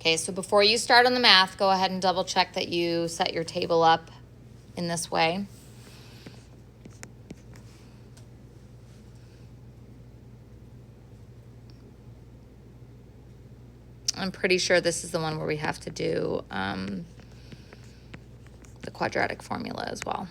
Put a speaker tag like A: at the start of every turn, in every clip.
A: Okay, so before you start on the math, go ahead and double check that you set your table up in this way. I'm pretty sure this is the one where we have to do the quadratic formula as well.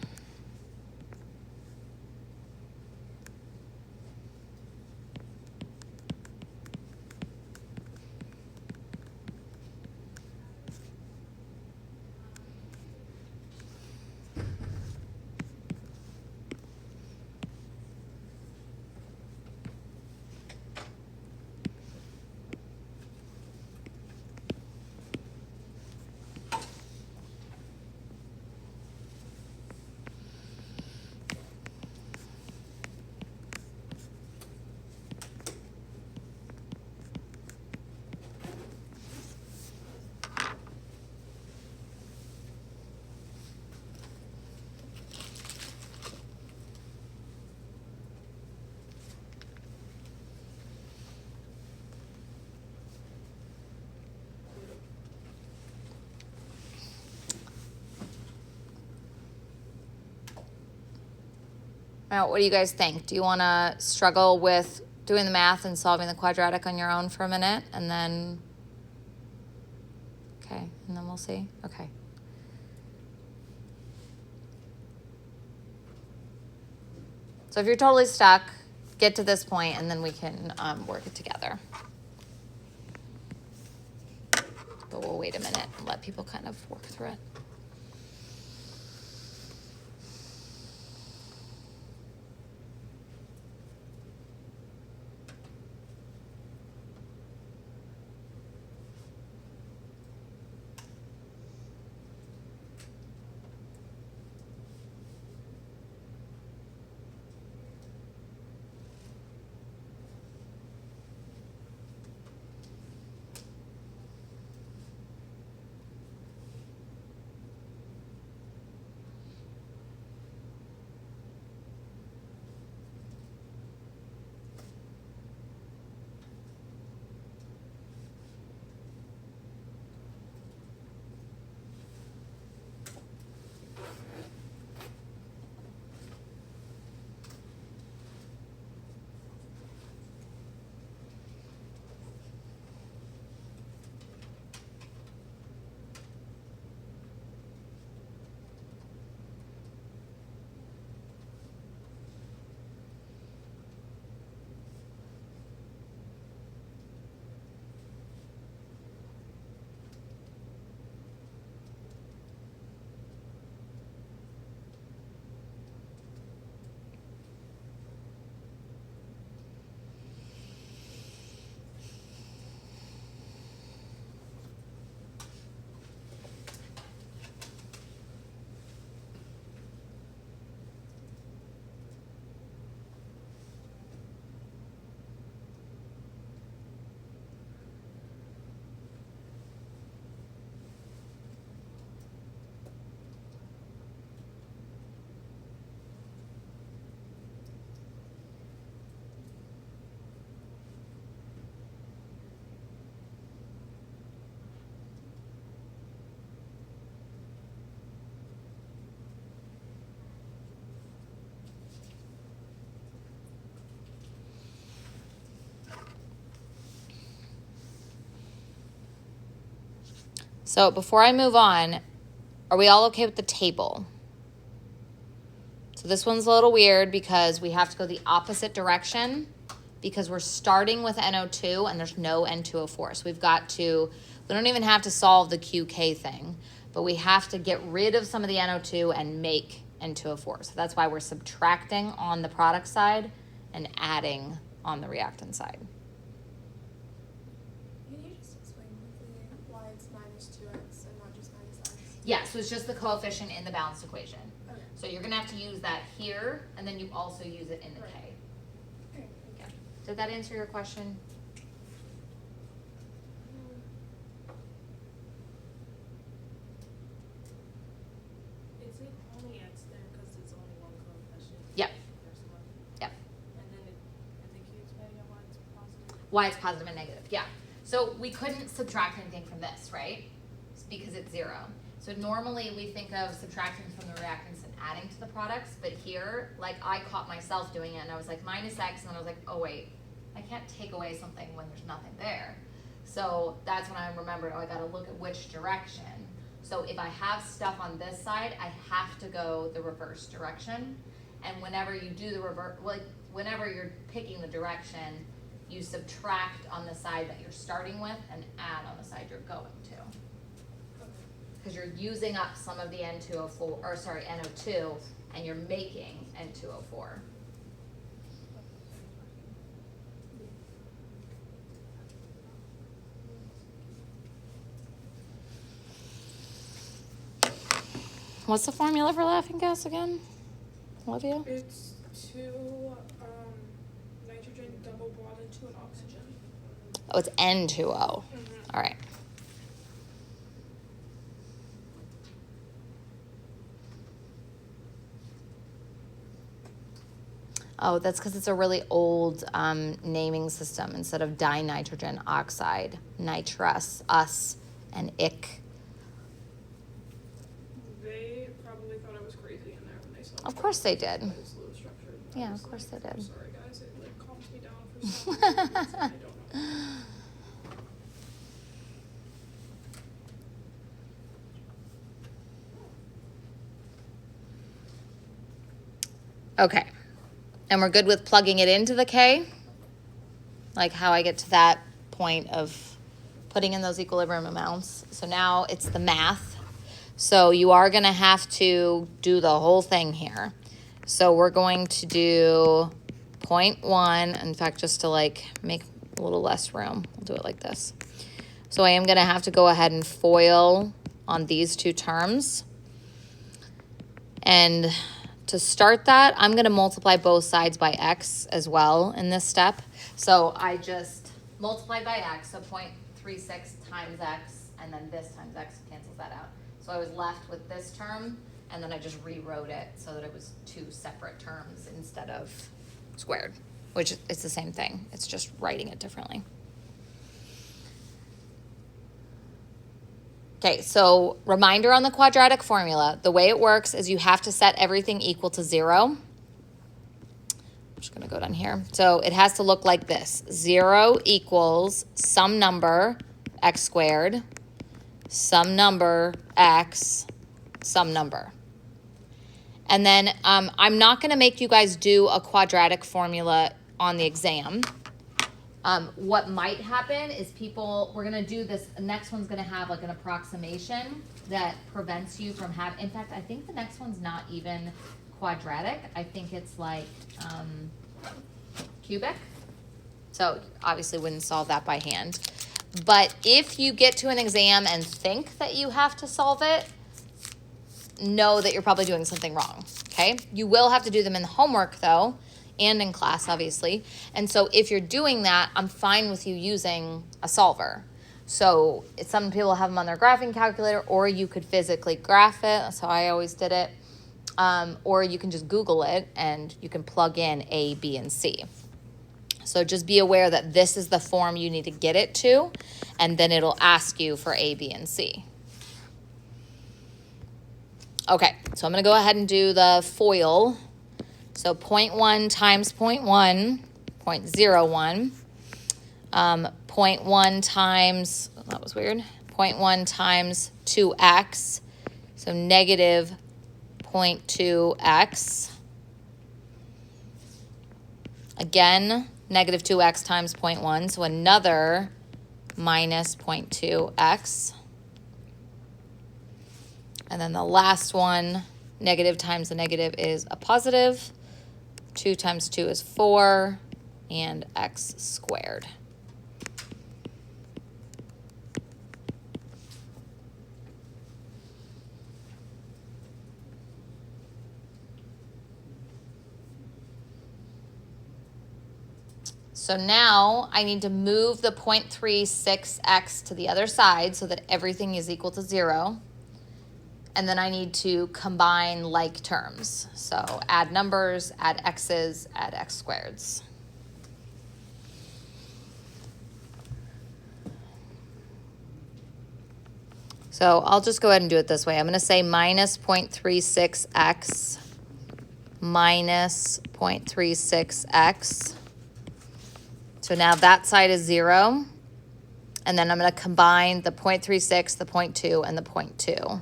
A: Now, what do you guys think? Do you want to struggle with doing the math and solving the quadratic on your own for a minute, and then, okay, and then we'll see? Okay. So if you're totally stuck, get to this point, and then we can work it together. But we'll wait a minute and let people kind of work through it. So before I move on, are we all okay with the table? So this one's a little weird because we have to go the opposite direction because we're starting with NO2 and there's no N2O4. So we've got to, we don't even have to solve the QK thing, but we have to get rid of some of the NO2 and make N2O4. So that's why we're subtracting on the product side and adding on the reactant side. Yeah, so it's just the coefficient in the balanced equation. Okay. So you're going to have to use that here, and then you also use it in the K. Okay. Yeah. Did that answer your question?
B: Is it only X there because it's only one coefficient?
A: Yep.
B: Yep. And then I think you explained why it's positive?
A: Why it's positive and negative, yeah. So we couldn't subtract anything from this, right? It's because it's 0. So normally we think of subtracting from the reactants and adding to the products, but here, like I caught myself doing it and I was like minus X, and then I was like, oh wait, I can't take away something when there's nothing there. So that's when I remembered, oh, I gotta look at which direction. So if I have stuff on this side, I have to go the reverse direction. And whenever you do the reverse, like whenever you're picking the direction, you subtract on the side that you're starting with and add on the side you're going to. Because you're using up some of the N2O4, or sorry, NO2, and you're making N2O4. What's the formula for laughing gas again, Olivia?
B: It's 2 nitrogen double bonded to an oxygen.
A: Oh, it's N2O. All right. Oh, that's because it's a really old naming system. Instead of dinitrogen oxide, nitrous, us, and ick.
B: They probably thought I was crazy in there when they saw
A: Of course they did.
B: It's low structured.
A: Yeah, of course they did.
B: I'm sorry guys, it like calms me down for some reason. I don't know.
A: Okay. And we're good with plugging it into the K? Like how I get to that point of putting in those equilibrium amounts. So now it's the math. So you are going to have to do the whole thing here. So we're going to do 0.1. In fact, just to like make a little less room, we'll do it like this. So I am going to have to go ahead and FOIL on these two terms. And to start that, I'm going to multiply both sides by x as well in this step. So I just multiplied by x, so 0.36 times x, and then this times x cancels that out. So I was left with this term, and then I just rewrote it so that it was two separate terms instead of squared, which it's the same thing. It's just writing it differently. Okay, so reminder on the quadratic formula. The way it works is you have to set everything equal to 0. I'm just going to go down here. So it has to look like this. 0 equals some number, x squared, some number, x, some number. And then I'm not going to make you guys do a quadratic formula on the exam. What might happen is we're going to do this, the next one's going to have like an approximation that prevents you from having, in fact, I think the next one's not even quadratic. I think it's like cubic. So obviously wouldn't solve that by hand. But if you get to an exam and think that you have to solve it, know that you're probably doing something wrong, okay? You will have to do them in the homework though, and in class, obviously. And so if you're doing that, I'm fine with you using a solver. So some people have them on their graphing calculator, or you could physically graph it. That's how I always did it. Or you can just Google it, and you can plug in A, B, and C. So just be aware that this is the form you need to get it to, and then it'll ask you for A, B, and C. Okay, so I'm going to go ahead and do the FOIL. So 0.1 times 0.1, 0.01. 0.1 times, that was weird, 0.1 times 2x, so negative 0.2x. Again, negative 2x times 0.1, so another minus 0.2x. And then the last one, negative times a negative is a positive. 2 times 2 is 4, and x squared. So now I need to move the 0.36x to the other side so that everything is equal to 0. And then I need to combine like terms. So add numbers, add x's, add x squareds. So I'll just go ahead and do it this way. I'm going to say minus 0.36x minus 0.36x. So now that side is 0. And then I'm going to combine the 0.36, the 0.2, and the 0.2.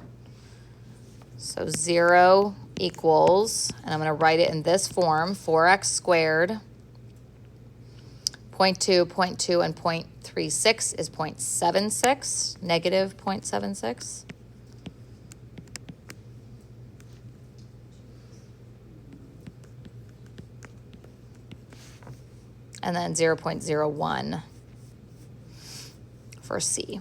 A: So 0 equals, and I'm going to write it in this form, 4x squared. 0.2, 0.2, and 0.36 is 0.76, negative 0.76. And then 0.01 for C.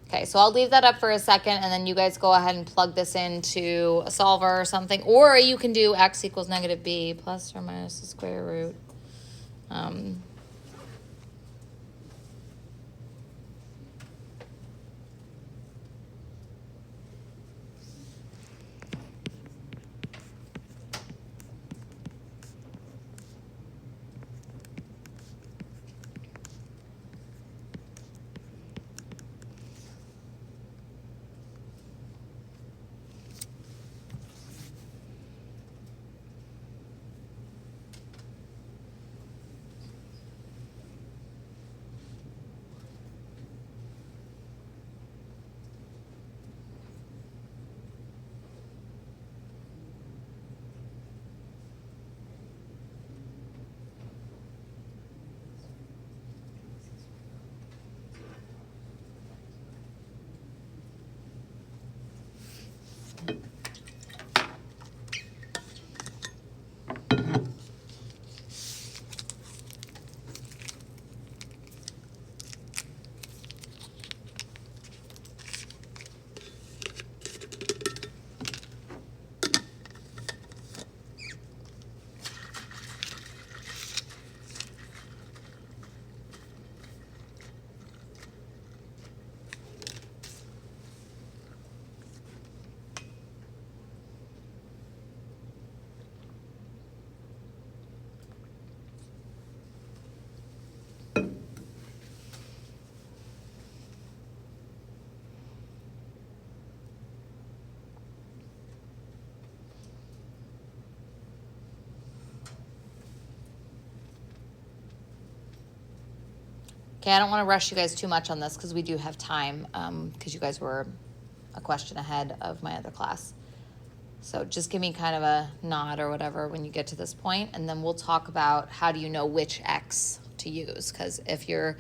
A: Okay, so I'll leave that up for a second, and then you guys go ahead and plug this into a solver or something. Or you can do x equals negative b plus or minus the square root. Okay, I don't want to rush you guys too much on this because we do have time because you guys were a question ahead of my other class. So just give me kind of a nod or whatever when you get to this point, and then we'll talk about how do you know which x to use. Because if you're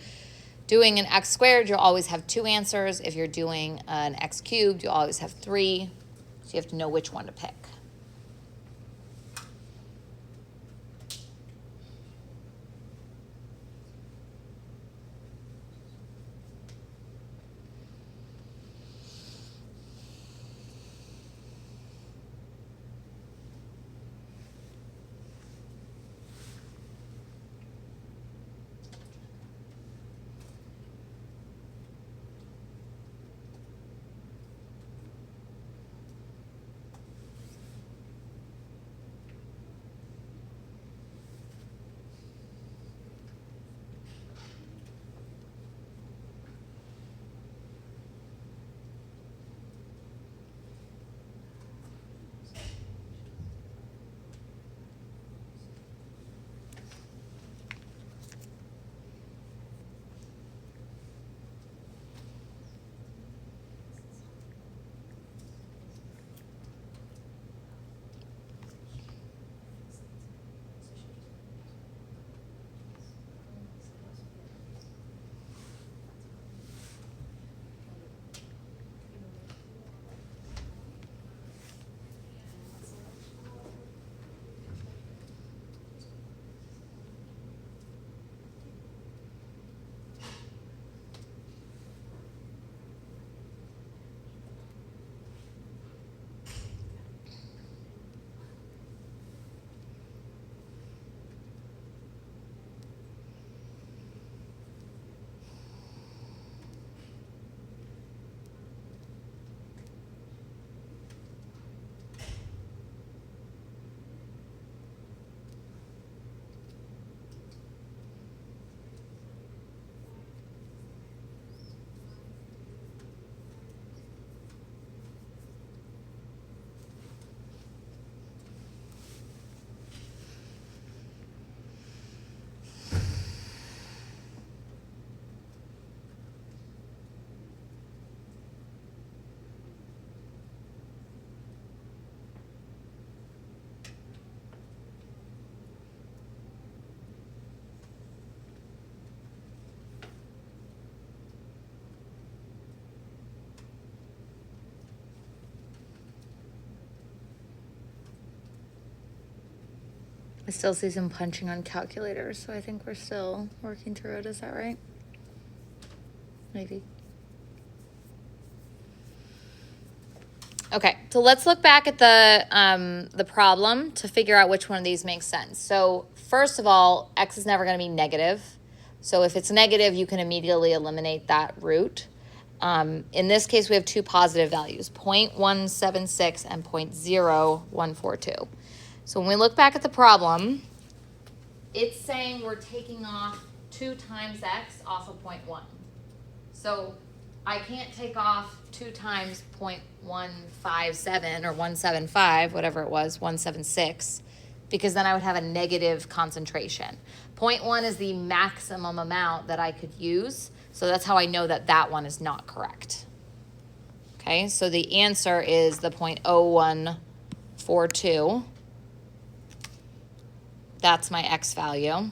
A: doing an x squared, you'll always have 2 answers. If you're doing an x cubed, you'll always have 3. So you have to know which one to pick. I still see some punching on calculators, so I think we're still working through it. Is that right? Maybe. Okay, so let's look back at the problem to figure out which one of these makes sense. So first of all, x is never going to be negative. So if it's negative, you can immediately eliminate that root. In this case, we have two positive values, 0.176 and 0.0142. So when we look back at the problem, it's saying we're taking off 2 times x off of 0.1. So I can't take off 2 times 0.157 or 175, whatever it was, 176, because then I would have a negative concentration. 0.1 is the maximum amount that I could use, so that's how I know that that one is not correct. Okay, so the answer is the 0.0142. That's my x value.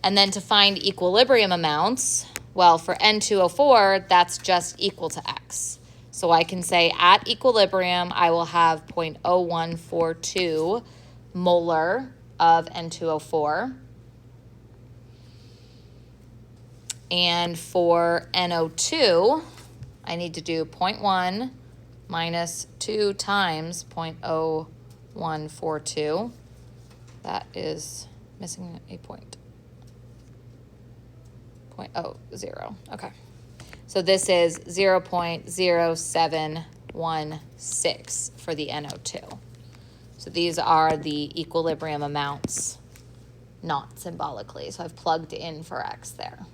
A: And then to find equilibrium amounts, well, for N2O4, that's just equal to x. So I can say at equilibrium, I will have 0.0142 molar of N2O4. And for NO2, I need to do 0.1 minus 2 times 0.0142. That is missing a point. 0.00. Okay. So this is 0.0716 for the NO2. So these are the equilibrium amounts, not symbolically. So I've plugged in for x there.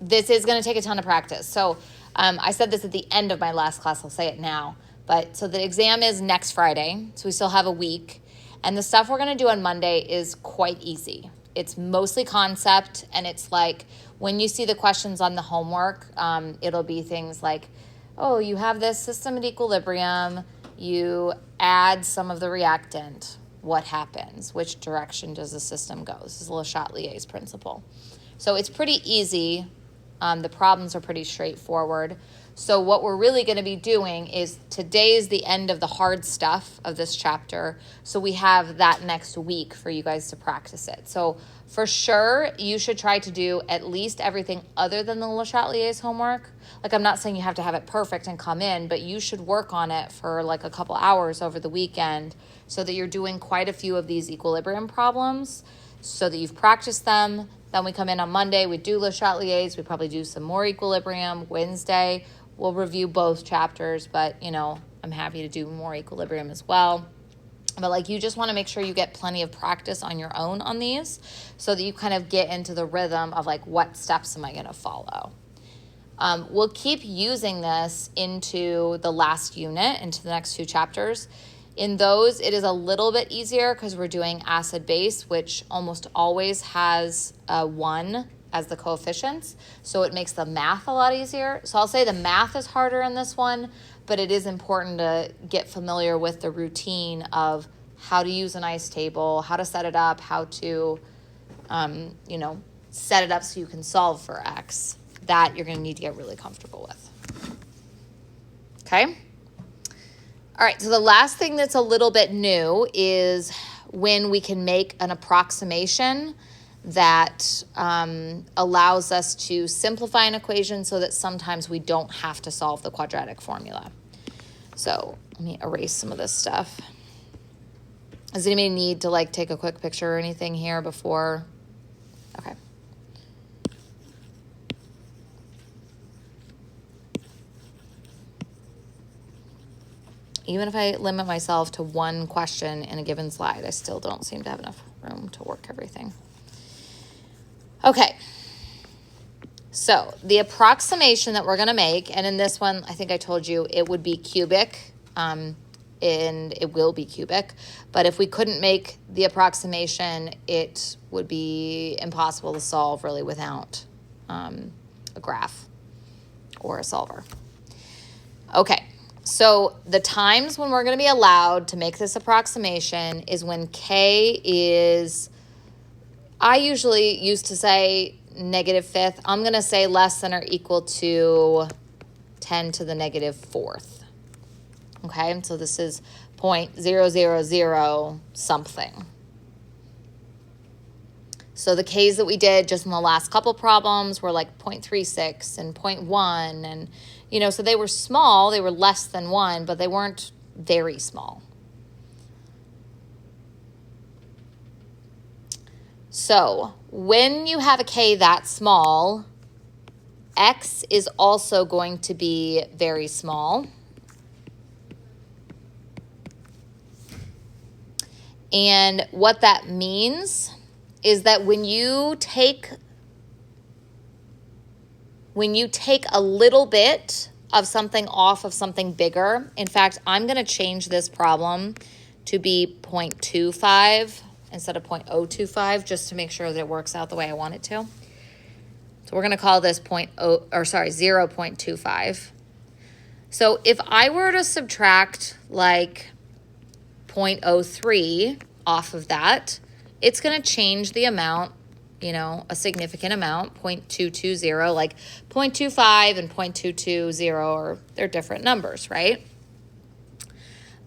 A: This is going to take a ton of practice. So I said this at the end of my last class. I'll say it now. But so the exam is next Friday. So we still have a week. And the stuff we're going to do on Monday is quite easy. It's mostly concept. And it's like when you see the questions on the homework, it'll be things like, oh, you have this system at equilibrium. You add some of the reactant. What happens? Which direction does the system go? This is Le Chatelier's principle. So it's pretty easy. The problems are pretty straightforward. So what we're really going to be doing is today is the end of the hard stuff of this chapter. So we have that next week for you guys to practice it. So for sure, you should try to do at least everything other than the Le Chatelier's homework. Like I'm not saying you have to have it perfect and come in, but you should work on it for like a couple hours over the weekend so that you're doing quite a few of these equilibrium problems so that you've practiced them. Then we come in on Monday, we do Le Chatelier's, we probably do some more equilibrium. Wednesday, we'll review both chapters, but, you know, I'm happy to do more equilibrium as well. But, like, you just want to make sure you get plenty of practice on your own on these so that you kind of get into the rhythm of, like, what steps am I going to follow? We'll keep using this into the last unit, into the next 2 chapters. In those, it is a little bit easier because we're doing acid-base, which almost always has 1 as the coefficients. So it makes the math a lot easier. So I'll say the math is harder in this one, but it is important to get familiar with the routine of how to use an ice table, how to set it up, how to, set it up so you can solve for x. That you're going to need to get really comfortable with. Okay? All right, so the last thing that's a little bit new is when we can make an approximation that allows us to simplify an equation so that sometimes we don't have to solve the quadratic formula. So let me erase some of this stuff. Does anybody need to like take a quick picture or anything here before? Okay. Even if I limit myself to 1 question in a given slide, I still don't seem to have enough room to work everything. Okay, so the approximation that we're going to make, and in this one, I think I told you it would be cubic, and it will be cubic, but if we couldn't make the approximation, it would be impossible to solve really without a graph or a solver. Okay. So the times when we're going to be allowed to make this approximation is when K is I usually used to say negative fifth. I'm going to say less than or equal to 10 to the negative fourth. Okay, so this is 0.000 something. So the K's that we did just in the last couple problems were like 0.36 and 0.1, and you know, so they were small, they were less than 1, but they weren't very small. So when you have a K that small, X is also going to be very small. And what that means is that when you take a little bit of something off of something bigger, in fact, I'm going to change this problem to be 0.25 instead of 0.025 just to make sure that it works out the way I want it to. So we're going to call this 0.25. So if I were to subtract like 0.03 off of that, it's going to change the amount, you know, a significant amount, 0.220, like 0.25 and 0.220 they're different numbers, right?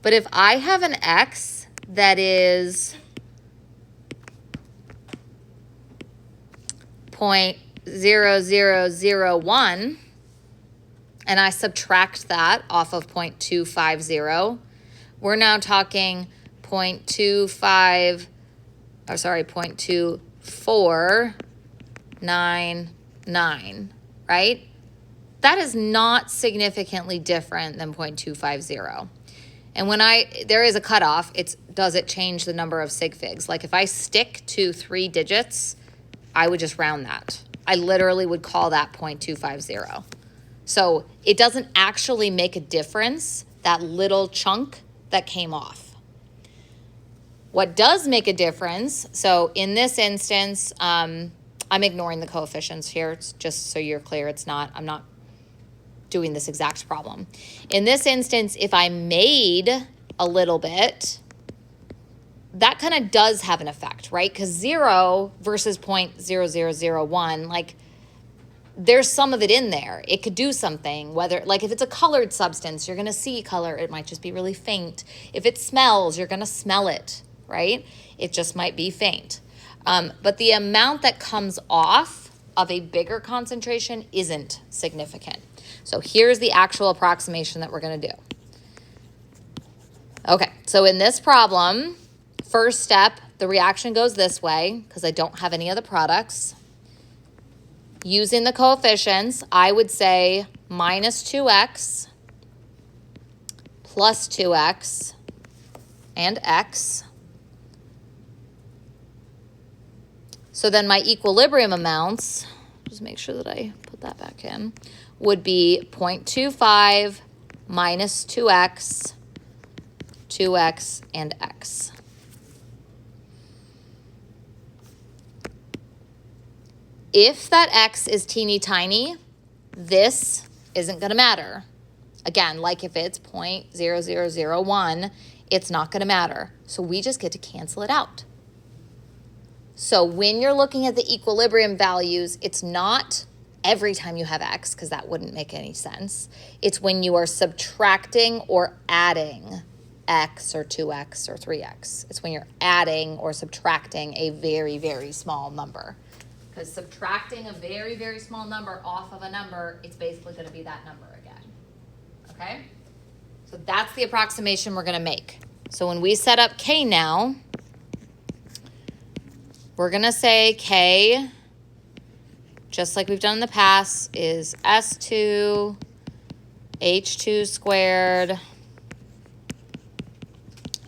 A: But if I have an X that is 0.0001 and I subtract that off of 0.250, we're now talking 0.2499, right? That is not significantly different than 0.250. And when there is a cutoff, does it change the number of sig figs? Like if I stick to 3 digits, I would just round that. I literally would call that 0.250. So it doesn't actually make a difference, that little chunk that came off. What does make a difference, so in this instance, I'm ignoring the coefficients here, just so you're clear, I'm not doing this exact problem. In this instance, if I made a little bit, that kind of does have an effect, right? Because 0 versus 0.0001, like there's some of it in there. It could do something, whether, like if it's a colored substance, you're gonna see color, it might just be really faint. If it smells, you're gonna smell it, right? It just might be faint. But the amount that comes off of a bigger concentration isn't significant. So here's the actual approximation that we're gonna do. Okay, so in this problem, first step, the reaction goes this way because I don't have any other products. Using the coefficients, I would say minus 2x plus 2x and x. So then my equilibrium amounts, just make sure that I put that back in, would be 0.25 minus 2x, 2x, and x. If that x is teeny tiny, this isn't going to matter. Again, like if it's 0.0001, it's not going to matter. So we just get to cancel it out. So when you're looking at the equilibrium values, it's not every time you have x, because that wouldn't make any sense. It's when you are subtracting or adding x or 2x or 3x. It's when you're adding or subtracting a very, very small number. Because subtracting a very, very small number off of a number, it's basically going to be that number again. Okay? So that's the approximation we're going to make. So when we set up K now, we're going to say K, just like we've done in the past, is S2, H2 squared,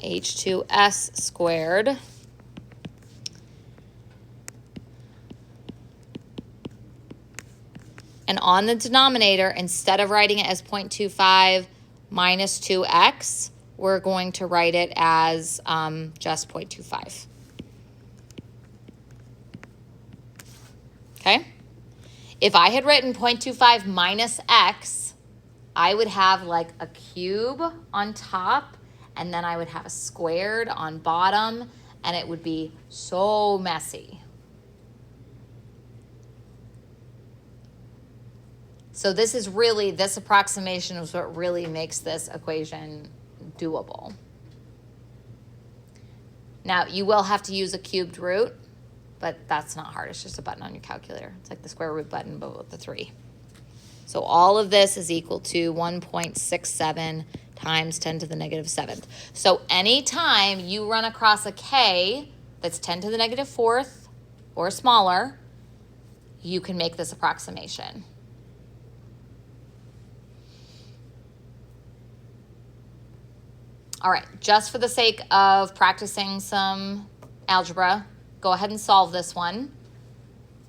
A: H2S squared. And on the denominator, instead of writing it as 0.25 minus 2x, we're going to write it as just 0.25. Okay? If I had written 0.25 minus x, I would have like a cube on top, and then I would have a squared on bottom, and it would be so messy. So this approximation is what really makes this equation doable. Now, you will have to use a cubed root, but that's not hard. It's just a button on your calculator. It's like the square root button, but with the 3. So all of this is equal to 1.67 times 10 to the negative 7th. So anytime you run across a k that's 10 to the negative 4th or smaller, you can make this approximation. All right, just for the sake of practicing some algebra, go ahead and solve this one.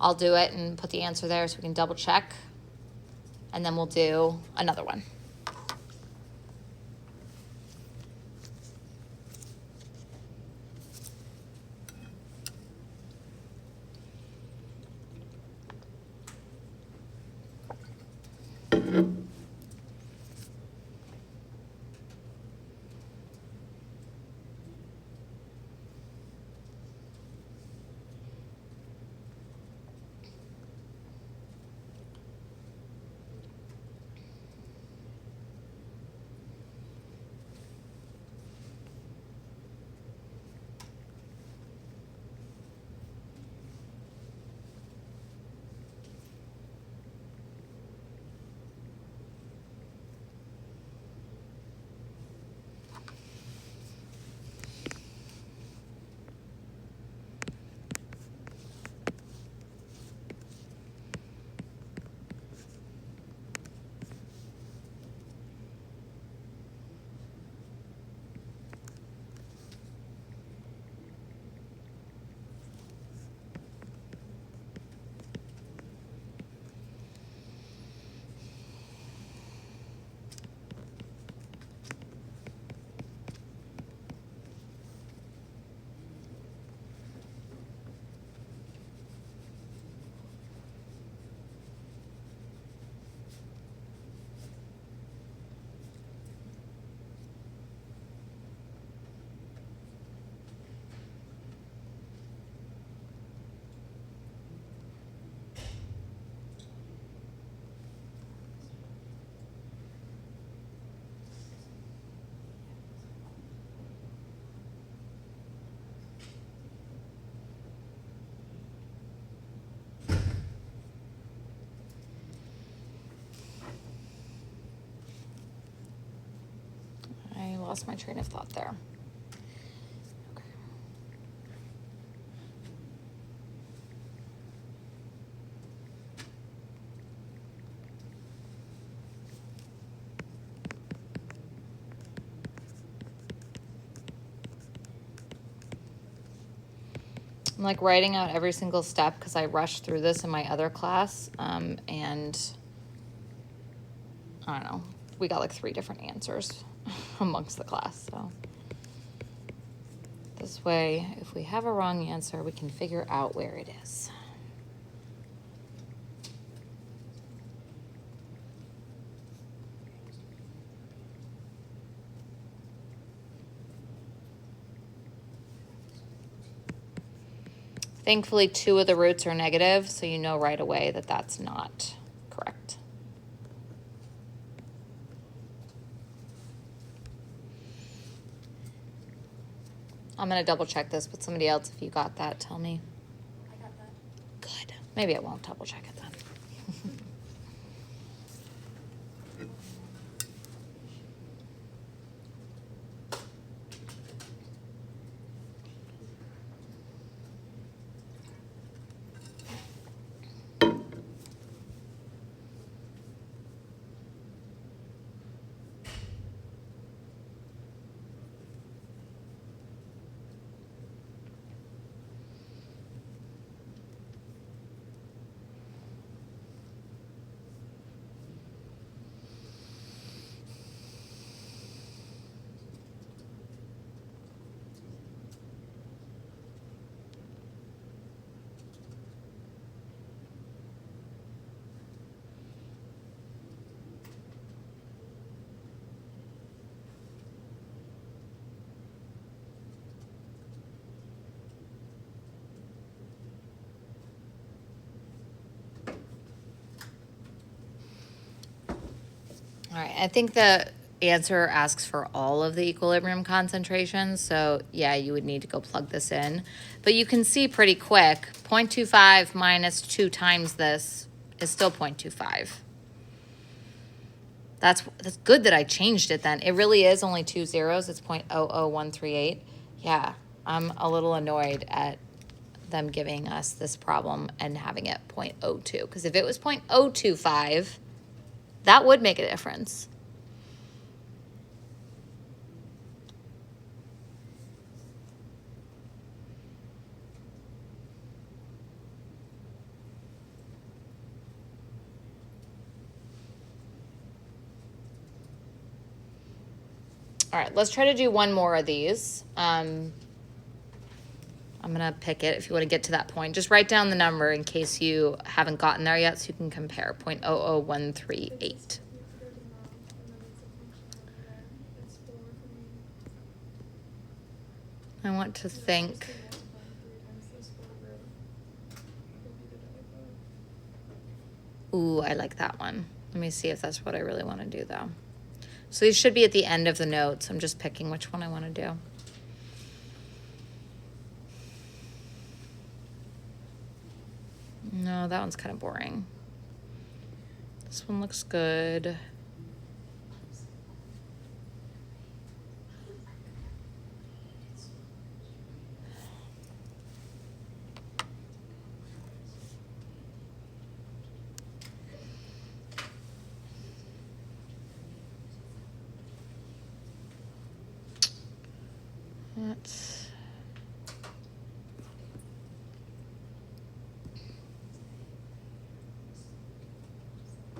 A: I'll do it and put the answer there so we can double check. And then we'll do another one. I lost my train of thought there. Okay. I'm like writing out every single step because I rushed through this in my other class, and I don't know, we got like 3 different answers amongst the class. So this way, if we have a wrong answer, we can figure out where it is. Thankfully, 2 of the roots are negative, so you know right away that that's not correct. I'm going to double check this, but somebody else, if you got that, tell me.
B: I got that.
A: Good. Maybe I won't double check it then. I think the answer asks for all of the equilibrium concentrations, so yeah, you would need to go plug this in. But you can see pretty quick, 0.25 minus 2 times this is still 0.25. That's good that I changed it then. It really is only 2 zeros. It's 0.00138. Yeah, I'm a little annoyed at them giving us this problem and having it 0.02. Because if it was 0.025, that would make a difference. All right, let's try to do one more of these. I'm gonna pick it if you wanna get to that point. Just write down the number in case you haven't gotten there yet so you can compare, 0.00138. I want to think. Ooh, I like that one. Let me see if that's what I really wanna do though. So these should be at the end of the notes. I'm just picking which one I wanna do. No, that one's kind of boring. This one looks good. Let's...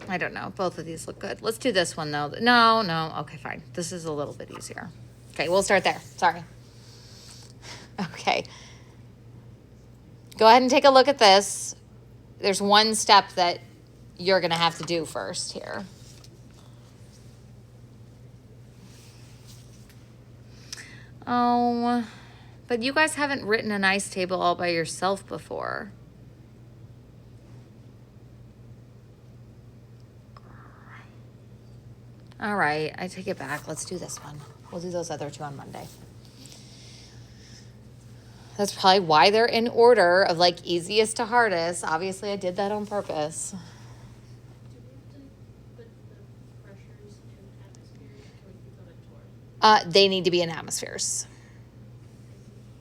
A: I don't know. Both of these look good. Let's do this one though. No. Okay, fine. This is a little bit easier. Okay, we'll start there. Sorry. Okay. Go ahead and take a look at this. There's one step that you're going to have to do first here. Oh, but you guys haven't written a nice table all by yourself before. All right, I take it back. Let's do this one. We'll do those other two on Monday. That's probably why they're in order of like easiest to hardest. Obviously, I did that on purpose.
B: Do we have to put the pressures in atmospheres, or can we keep them at torr?
A: They need to be in atmospheres.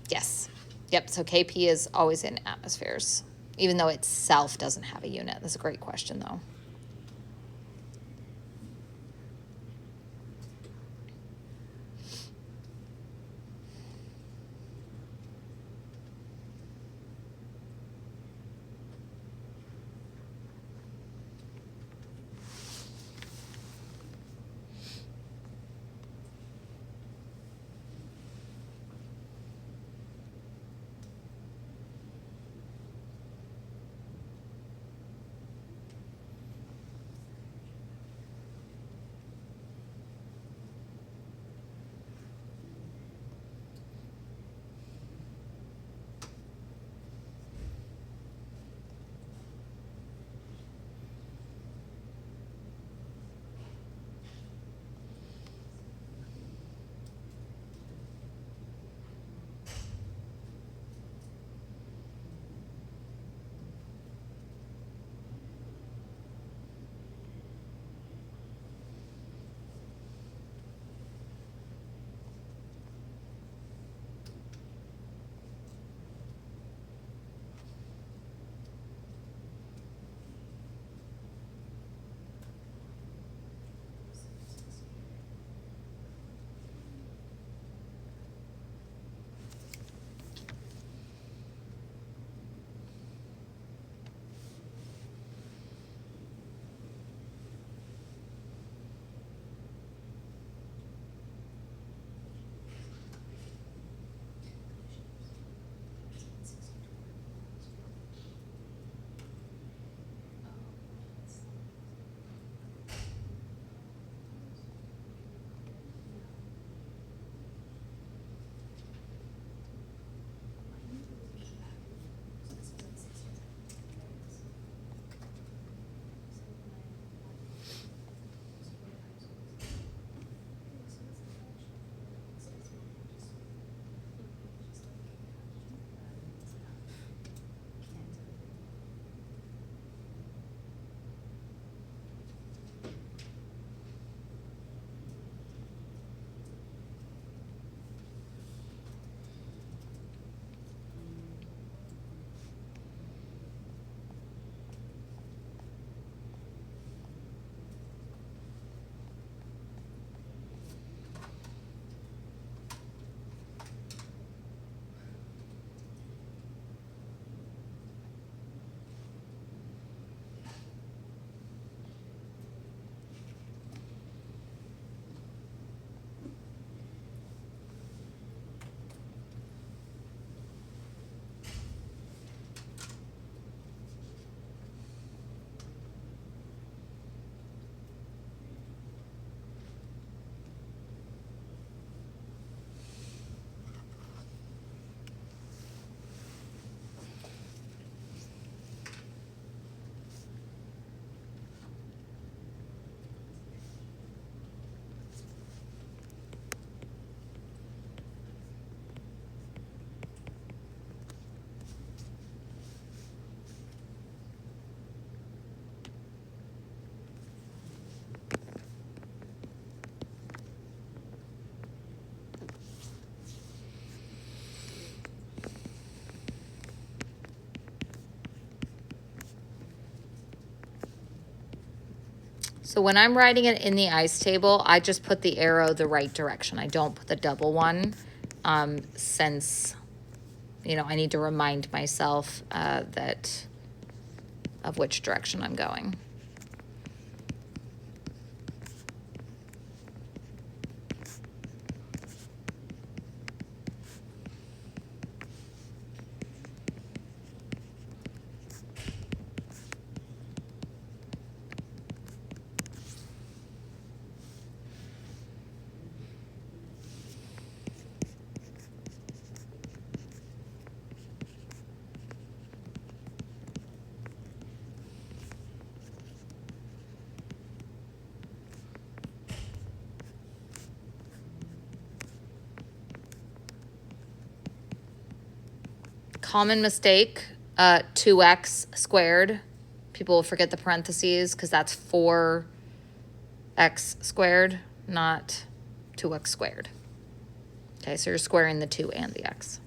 A: Yes. Yep, so KP is always in atmospheres, even though itself doesn't have a unit. That's a great question, though. So when I'm writing it in the ice table, I just put the arrow the right direction. I don't put the double one, since, you know, I need to remind myself that of which direction I'm going. Common mistake, 2x squared. People will forget the parentheses because that's 4x squared, not 2x squared. Okay, so you're squaring the 2 and the x.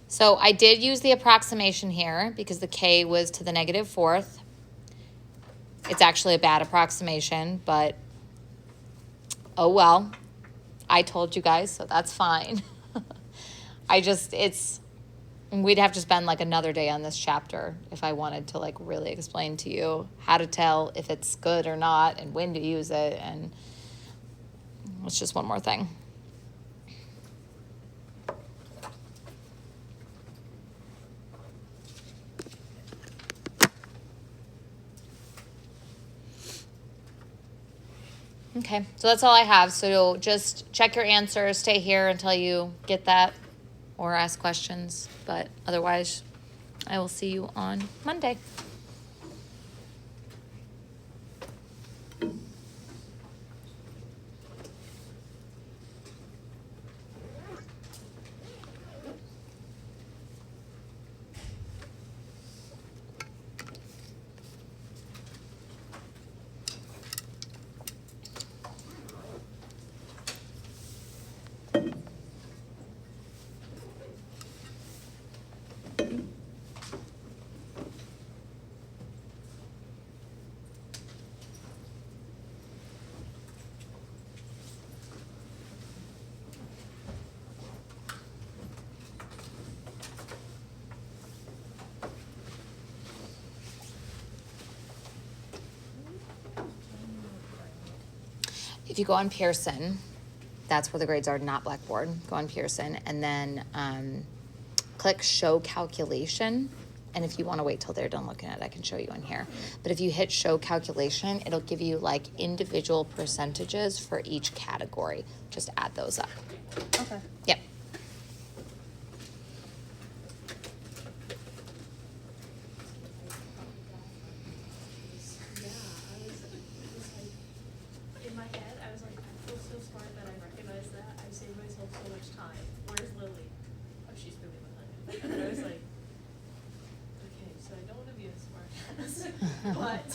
A: So I did use the approximation here because the k was to the -4th. It's actually a bad approximation, but oh well. I told you guys, so that's fine. We'd have to spend like another day on this chapter if I wanted to like really explain to you how to tell if it's good or not and when to use it, and it's just one more thing. Okay, so that's all I have. So just check your answers, stay here until you get that or ask questions. But otherwise, I will see you on Monday. if you go on Pearson, that's where the grades are, not Blackboard. Go on Pearson and then click show calculation. And if you want to wait till they're done looking at it, I can show you on here. But if you hit show calculation, it'll give you like individual percentages for each category. Just add those up.
C: Okay.
A: Yep.
B: In my head, I was like, I feel so smart that I recognize that. I save myself so much time. Where's Lily? Oh, she's moving behind me. And I was like, okay, so I don't want to be a smart ass, but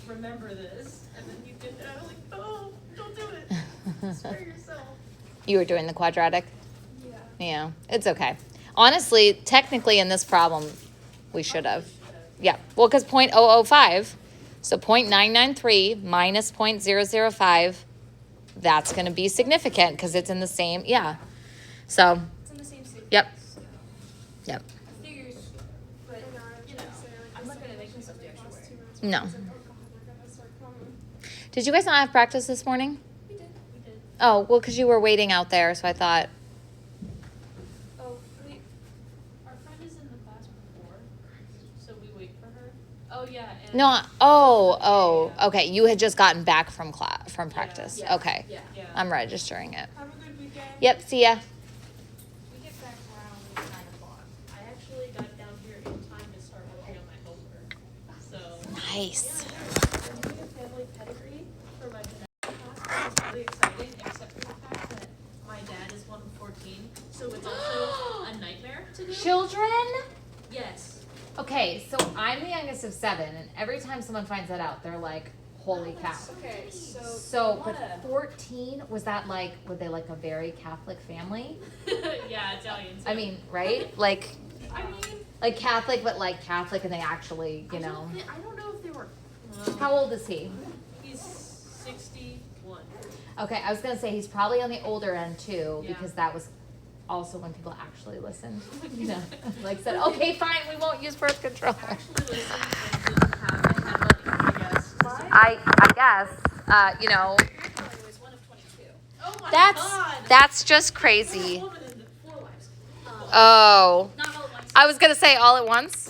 B: remember this. And then you did it. I was like, oh, don't do it. Spare yourself.
A: You were doing the quadratic?
B: Yeah.
A: Yeah, it's okay. Honestly, technically in this problem, we should have. Yeah, well, because 0.005, so 0.993 minus 0.005, that's going to be significant because it's in the same, yeah. So,
B: It's in the same sequence.
A: Yep. Yep.
B: Figures, but you know, I'm not gonna make myself the extra way.
A: No. Did you guys not have practice this morning?
B: We did. We did.
A: Oh, well, because you were waiting out there, so I thought,
B: Oh, wait. Our friend is in the class before, so we wait for her. Oh, yeah. And
A: no, okay, you had just gotten back from practice.
B: Yeah.
A: Okay.
B: Yeah.
A: I'm registering it.
B: Have a good weekend.
A: Yep, see ya.
B: We get back around 9 o'clock. I actually got down here in time to start working on my homework. So.
A: Nice.
B: I'm doing a family pedigree for my genetic class, which is really exciting, except for the fact that my dad is 1 of 14, so it's also a nightmare to do.
A: Children?
B: Yes.
A: Okay, so I'm the youngest of 7, and every time someone finds that out, they're like, holy cow.
B: Okay, so.
A: So, but 14, was that like, were they like a very Catholic family?
B: Yeah, Italians.
A: I mean, right? Like
B: mean,
A: Catholic, but like Catholic, and they actually, you know.
B: I don't know if they were.
A: How old is he?
B: He's 61.
A: Okay, I was gonna say he's probably on the older end too,
B: Yeah.
A: because that was also when people actually listened. You know, like said, okay, fine, we won't use birth control.
B: Actually listened and didn't have a head money, I guess.
A: I guess, you know,
B: He was 1 of 22. Oh my god!
A: that's just crazy.
B: Woman in 4 lives.
A: Oh,
B: Not all at once.
A: I was gonna say all at once.